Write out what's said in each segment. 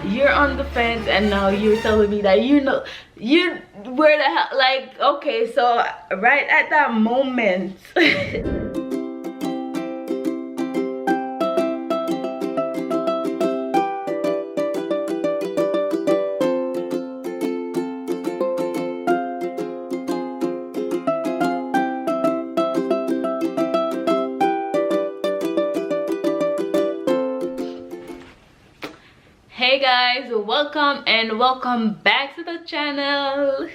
you're on the fence, and now you're telling me that you know you where the hell, like, okay, so right at that moment. Hey guys, welcome back to the channel.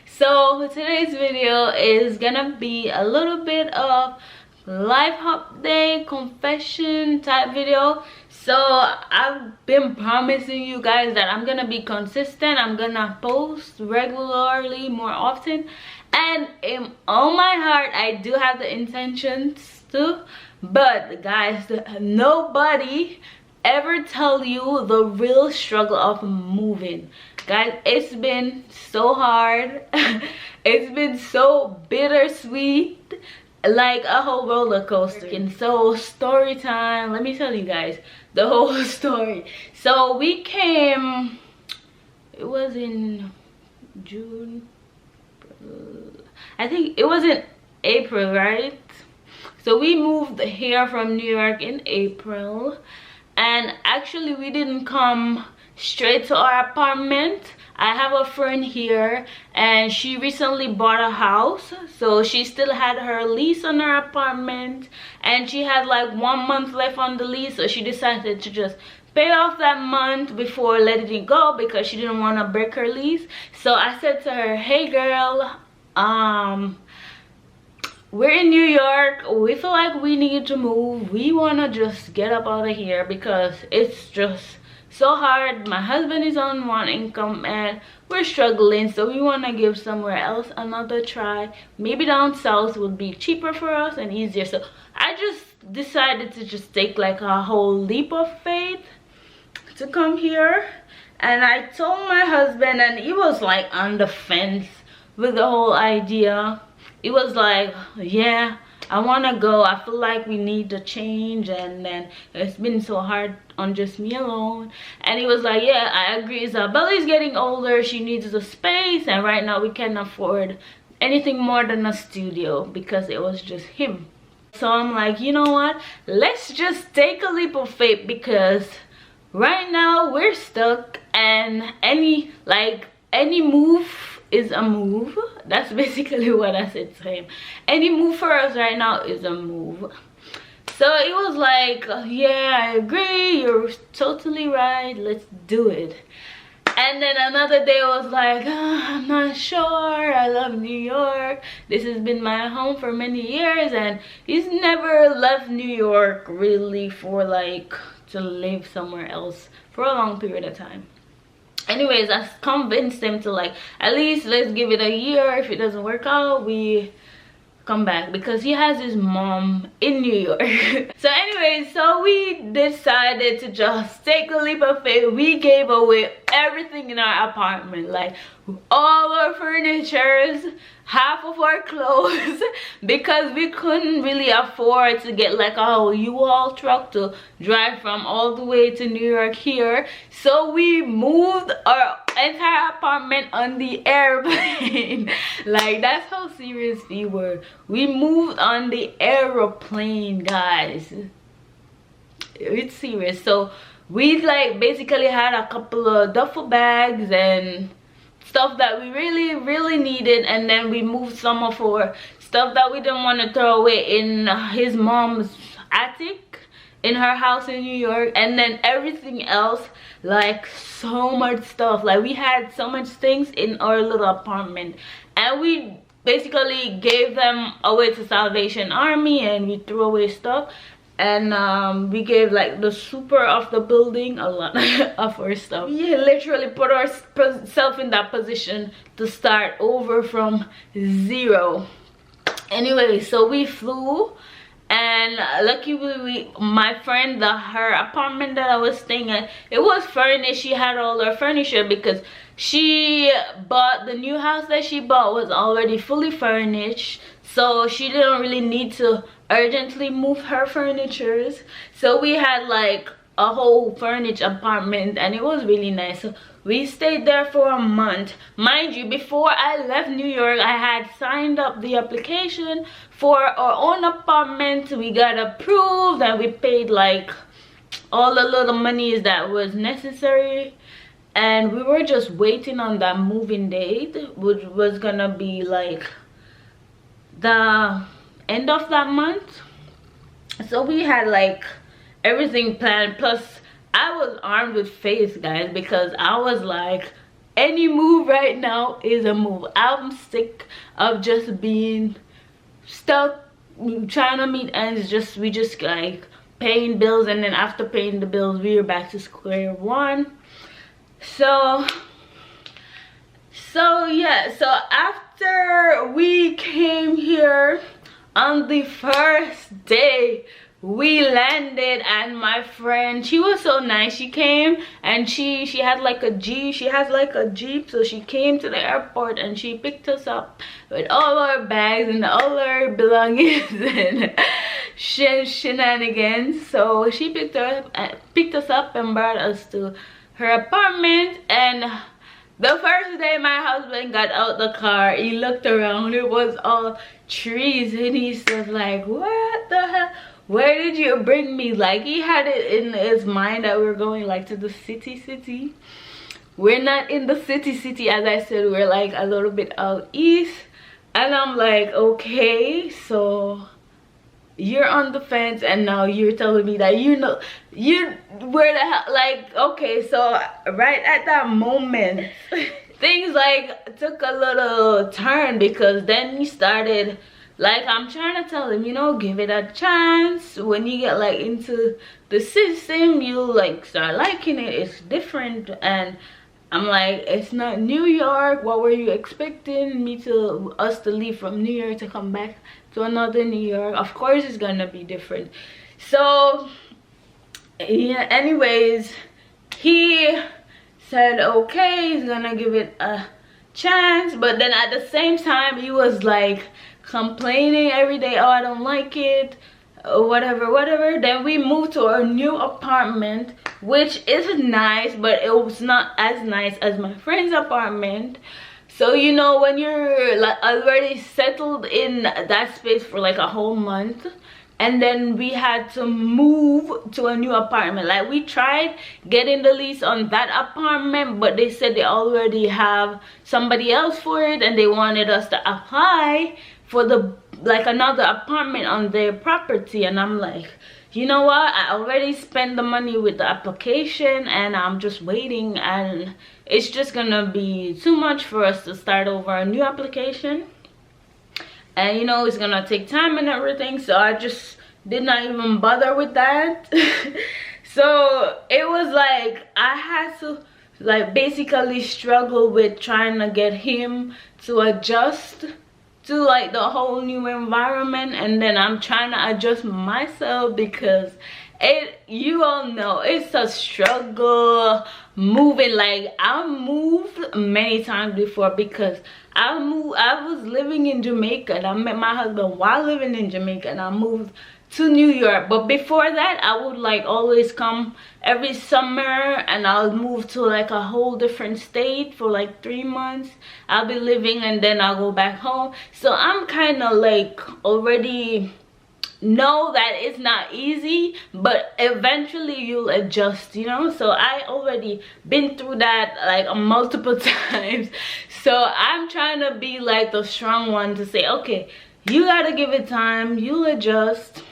So today's video is gonna be a little bit of life update, confession type video. So I've been promising you guys that I'm gonna be consistent. I'm gonna post regularly, more often, and in all my heart I do have the intentions to. But guys, nobody ever tell you the real struggle of moving. Guys, it's been so hard. It's been so bittersweet, like a whole roller coaster. And so story time, let me tell you guys the whole story. So we came, it was in June, I think it was in April, right? So we moved here from New York in April. And actually we didn't come straight to our apartment. I have a friend here and she recently bought a house, so she still had her lease on her apartment and she had like 1 month left on the lease, so she decided to just pay off that month before letting it go because she didn't want to break her lease. So I said to her, hey girl, we're in New York, we feel like we need to move, we want to just get up out of here because it's just so hard. My husband is on one income and we're struggling, so we want to give somewhere else another try. Maybe down south would be cheaper for us and easier. So I just decided to just take like a whole leap of faith to come here. And I told my husband, and he was like on the fence with the whole idea. It was like, yeah, I want to go, I feel like we need to change, and then it's been so hard on just me alone. And he was like, yeah, I agree, Isabella's getting older, she needs the space, and right now we can't afford anything more than a studio because it was just him. So I'm like, you know what, let's just take a leap of faith because right now we're stuck, and any move is a move. That's basically what I said to him. Any move for us right now is a move. So he was like, yeah, I agree, you're totally right, let's do it. And then another day I was like, I'm not sure, I love New York, this has been my home for many years, and he's never left New York really for like to live somewhere else for a long period of time. Anyways, I convinced him to like, at least let's give it a year. If it doesn't work out, we come back because he has his mom in New York. So anyways, so we decided to just take a leap of faith. We gave away everything in our apartment, like all our furnitures, half of our clothes, because we couldn't really afford to get like a whole U-Haul truck to drive from all the way to New York here. So we moved our entire apartment on the airplane. Like, that's how serious we were. We moved on the aeroplane, guys. It's serious. So we like basically had a couple of duffel bags and stuff that we really needed, and then we moved some of our stuff that we didn't want to throw away in his mom's attic in her house in New York. And then everything else, like so much stuff, like we had so much things in our little apartment, and we basically gave them away to Salvation Army, and we threw away stuff. And we gave like the super of the building a lot of our stuff. We literally put ourselves in that position to start over from zero. Anyway, so we flew, and luckily my friend, her apartment that I was staying at, it was furnished. She had all her furniture because she bought the new house that she bought was already fully furnished, so she didn't really need to urgently move her furnitures. So we had like a whole furnished apartment, and it was really nice. So we stayed there for a month. Mind you, before I left New York, I had signed up the application for our own apartment. We got approved and we paid like all the little monies that was necessary, and we were just waiting on that moving date, which was gonna be like the end of that month. So we had like everything planned, plus I was armed with faith, guys, because I was like, any move right now is a move. I'm sick of just being stuck trying to meet ends. We just like paying bills, and then after paying the bills we were back to square one. So yeah, so after we came here, on the first day we landed, and my friend, she was so nice. She came and she had like a Jeep. She has like a Jeep, so she came to the airport and she picked us up with all our bags and all our belongings and shenanigans. So she picked us up and brought us to her apartment. And the first day my husband got out the car, he looked around, it was all trees, and he said like, what the hell, where did you bring me? Like, he had it in his mind that we were going like to the city. We're not in the city, as I said, we're like a little bit out east. And I'm like, okay, so you're on the fence, and now you're telling me that you where the hell, like, okay. So right at that moment things like took a little turn, because then he started, like, I'm trying to tell him, you know, give it a chance. When you get like into the system, you like start liking it, it's different. And I'm like, it's not New York. What were you expecting us to leave from New York to come back to another New York? Of course it's gonna be different. So yeah, anyways, he said okay, he's gonna give it a chance. But then at the same time he was like complaining every day, oh, I don't like it, whatever. Then we moved to our new apartment, which is nice, but it was not as nice as my friend's apartment. So you know, when you're like already settled in that space for like a whole month, and then we had to move to a new apartment. Like, we tried getting the lease on that apartment, but they said they already have somebody else for it, and they wanted us to apply for the like another apartment on their property. And I'm like, you know what, I already spent the money with the application, and I'm just waiting, and it's just gonna be too much for us to start over a new application. And you know, it's gonna take time and everything, so I just did not even bother with that. So it was like I had to like basically struggle with trying to get him to adjust to like the whole new environment, and then I'm trying to adjust myself, because you all know it's a struggle moving. Like, I moved many times before, because I was living in Jamaica, and I met my husband while living in Jamaica, and I moved to New York. But before that, I would like always come every summer, and I'll move to like a whole different state for like 3 months. I'll be living, and then I'll go back home. So I'm kind of like already know that it's not easy, but eventually you'll adjust, you know. So I already been through that like multiple times. So I'm trying to be like the strong one to say, okay, you gotta give it time, you'll adjust.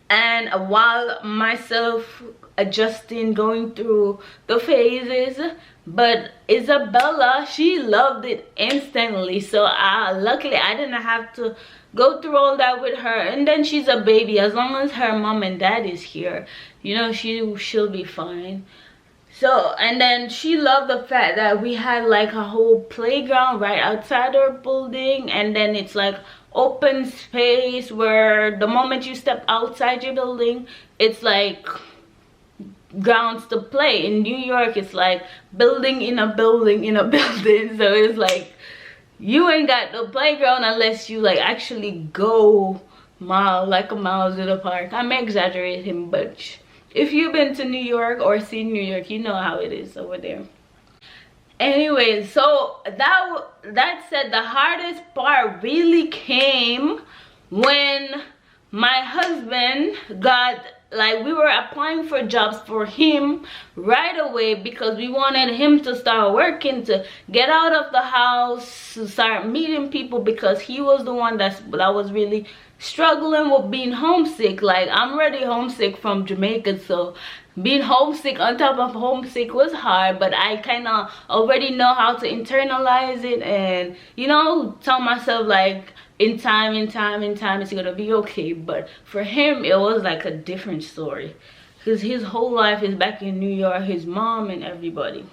And while myself adjusting, going through the phases. But Isabella, she loved it instantly. So luckily I didn't have to go through all that with her. And then she's a baby. As long as her mom and dad is here, you know, she'll be fine. So, and then she loved the fact that we had like a whole playground right outside our building, and then it's like open space where the moment you step outside your building, it's like grounds to play. In New York, it's like building in a building in a building. So it's like you ain't got no playground unless you like actually go miles to the park. I'm exaggerating, but If you've been to New York or seen New York, you know how it is over there. Anyway, so that said, the hardest part really came when my husband got, like, we were applying for jobs for him right away because we wanted him to start working, to get out of the house, to start meeting people, because he was the one that was really struggling with being homesick. Like, I'm already homesick from Jamaica, so being homesick on top of homesick was hard, but I kind of already know how to internalize it and, you know, tell myself like, in time it's gonna be okay. But for him, it was like a different story because his whole life is back in New York, his mom and everybody.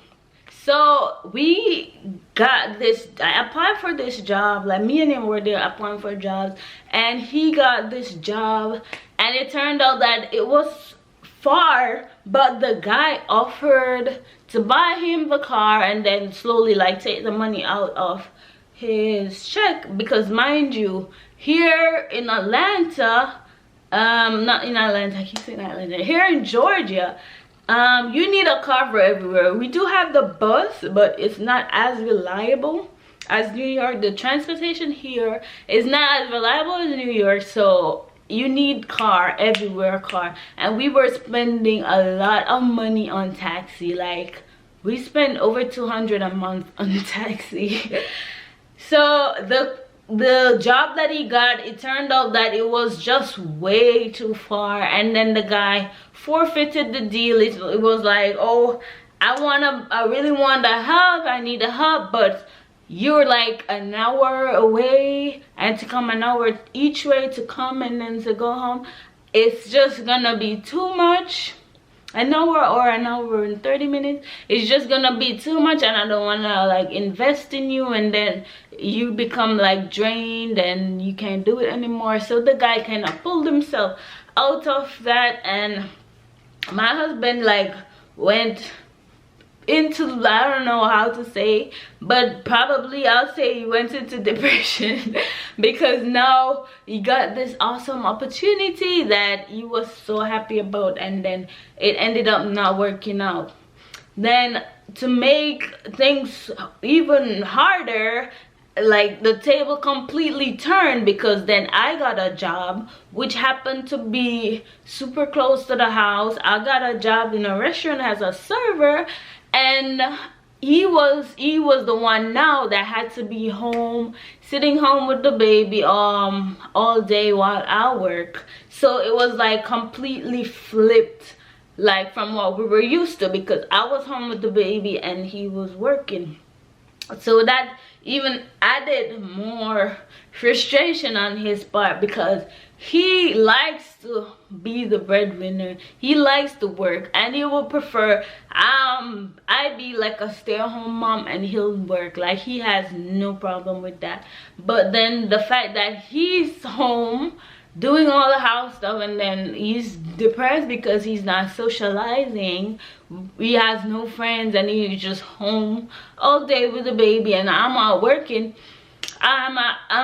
So we got this, I applied for this job, like me and him were there applying for jobs, and he got this job, and it turned out that it was far, but the guy offered to buy him the car and then slowly like take the money out of his check, because mind you, here in Atlanta, not in Atlanta, I keep saying Atlanta, here in Georgia, you need a car for everywhere. We do have the bus, but it's not as reliable as New York. The transportation here is not as reliable as New York, so you need car everywhere, car. And we were spending a lot of money on taxi. Like, we spend over $200 a month on taxi. So the job that he got, it turned out that it was just way too far, and then the guy forfeited the deal. It was like, oh, I really want the help, I need the help, but you're like an hour away, and to come an hour each way to come and then to go home, it's just gonna be too much. An hour or an hour and 30 minutes, it's just gonna be too much, and I don't wanna like invest in you and then you become like drained and you can't do it anymore. So the guy kind of pulled himself out of that, and my husband like went into, I don't know how to say, but probably I'll say he went into depression because now he got this awesome opportunity that he was so happy about, and then it ended up not working out. Then to make things even harder, like the table completely turned, because then I got a job which happened to be super close to the house. I got a job in a restaurant as a server, and he was the one now that had to be home, sitting home with the baby all day while I work. So it was like completely flipped, like from what we were used to, because I was home with the baby and he was working. So that even added more frustration on his part, because he likes to be the breadwinner, he likes to work, and he would prefer I be like a stay-at-home mom and he'll work. Like, he has no problem with that. But then the fact that he's home doing all the house stuff, and then he's depressed because he's not socializing, he has no friends, and he's just home all day with the baby, and I'm out working. I'm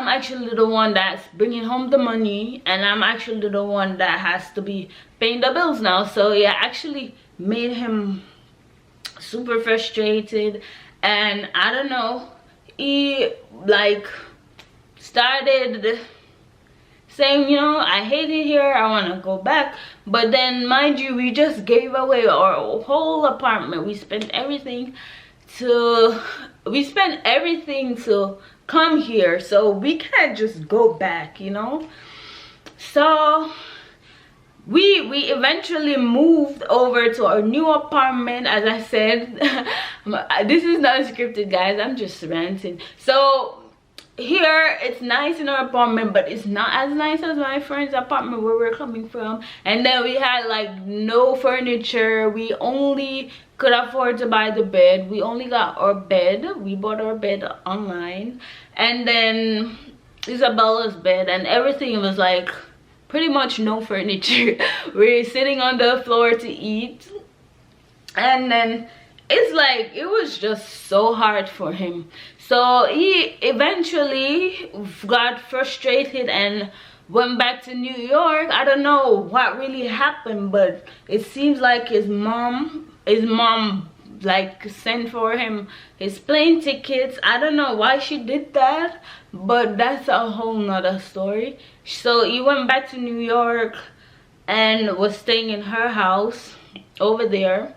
actually the one that's bringing home the money, and I'm actually the one that has to be paying the bills now. So yeah, actually made him super frustrated, and I don't know, he like started saying, you know, I hate it here, I want to go back. But then mind you, we just gave away our whole apartment. We spent everything to come here, so we can't just go back, you know. So we eventually moved over to our new apartment. As I said, this is not scripted, guys, I'm just ranting. So here it's nice in our apartment, but it's not as nice as my friend's apartment where we're coming from. And then we had like no furniture. We only could afford to buy the bed. We only got our bed. We bought our bed online, and then Isabella's bed, and everything was like pretty much no furniture. We're sitting on the floor to eat, and then it's like it was just so hard for him. So he eventually got frustrated and went back to New York. I don't know what really happened, but it seems like his mom like sent for him his plane tickets. I don't know why she did that, but that's a whole nother story. So he went back to New York and was staying in her house over there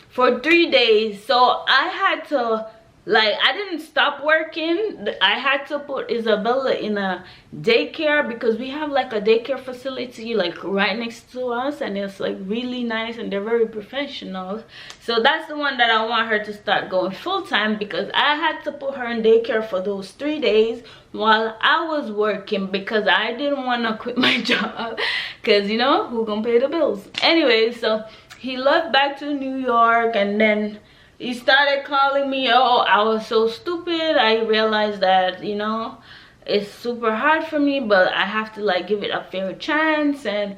for 3 days. So I had to, like, I didn't stop working. I had to put Isabella in a daycare because we have like a daycare facility like right next to us, and it's like really nice and they're very professional. So that's the one that I want her to start going full-time, because I had to put her in daycare for those 3 days while I was working, because I didn't want to quit my job, because you know, who gonna pay the bills anyway. So he left back to New York, and then he started calling me. Oh, I was so stupid. I realized that, you know, it's super hard for me, but I have to like give it a fair chance and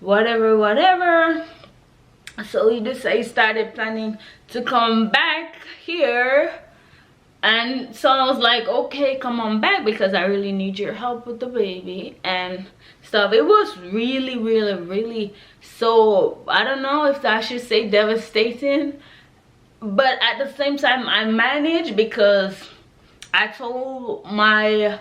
whatever. So he started planning to come back here, and so I was like, okay, come on back, because I really need your help with the baby and stuff. It was really, so I don't know if I should say devastating, but at the same time I managed, because I told my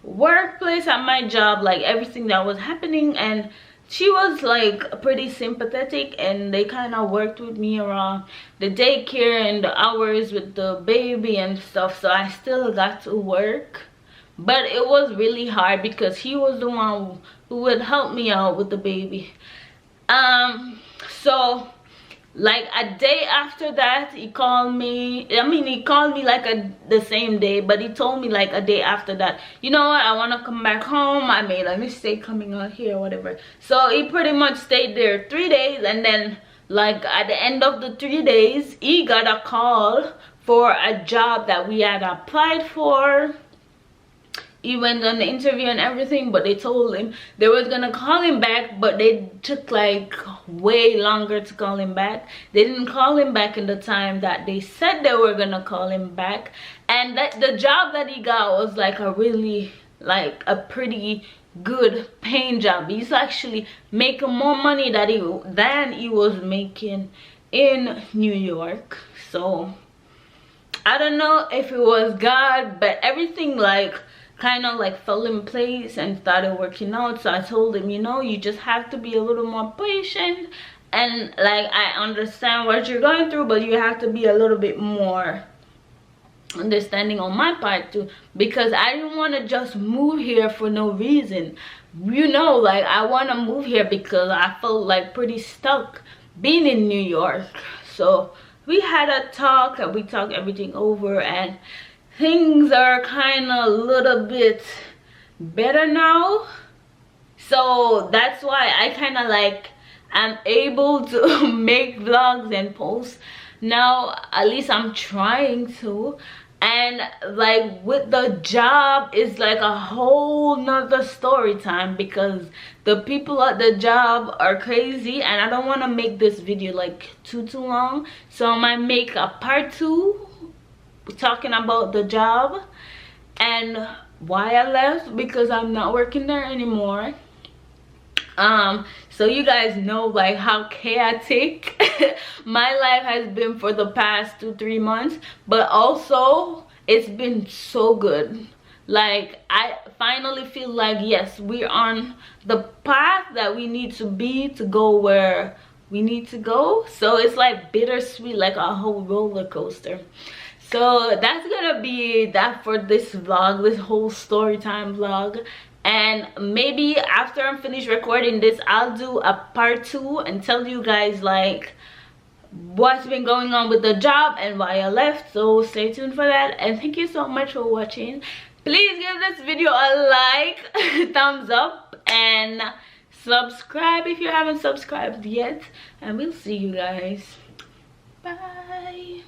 workplace at my job like everything that was happening, and she was like pretty sympathetic, and they kind of worked with me around the daycare and the hours with the baby and stuff. So I still got to work, but it was really hard because he was the one who would help me out with the baby. So like a day after that, he called me. I mean, he called me like the same day, but he told me like a day after that, you know what, I want to come back home. I made a mistake coming out here, whatever. So he pretty much stayed there 3 days, and then like at the end of the 3 days, he got a call for a job that we had applied for. He went on the interview and everything, but they told him they was gonna call him back, but they took like way longer to call him back. They didn't call him back in the time that they said they were gonna call him back. And that the job that he got was like a really, like a pretty good paying job. He's actually making more money than he was making in New York. So I don't know if it was God, but everything like kind of like fell in place and started working out. So I told him, you know, you just have to be a little more patient, and like I understand what you're going through, but you have to be a little bit more understanding on my part too, because I didn't want to just move here for no reason. You know, like I want to move here because I felt like pretty stuck being in New York. So we had a talk, and we talked everything over, and things are kind of a little bit better now. So that's why I kind of like I'm able to make vlogs and post now. At least I'm trying to. And like with the job, it's like a whole nother story time, because the people at the job are crazy, and I don't want to make this video like too long. So I might make a part 2 talking about the job and why I left, because I'm not working there anymore. So you guys know like how chaotic my life has been for the past 2-3 months, but also it's been so good. Like I finally feel like, yes, we're on the path that we need to be to go where we need to go. So it's like bittersweet, like a whole roller coaster. So that's gonna be that for this vlog, this whole story time vlog. And maybe after I'm finished recording this, I'll do a part 2 and tell you guys like what's been going on with the job and why I left. So stay tuned for that, and thank you so much for watching. Please give this video a like, thumbs up, and subscribe if you haven't subscribed yet. And we'll see you guys. Bye.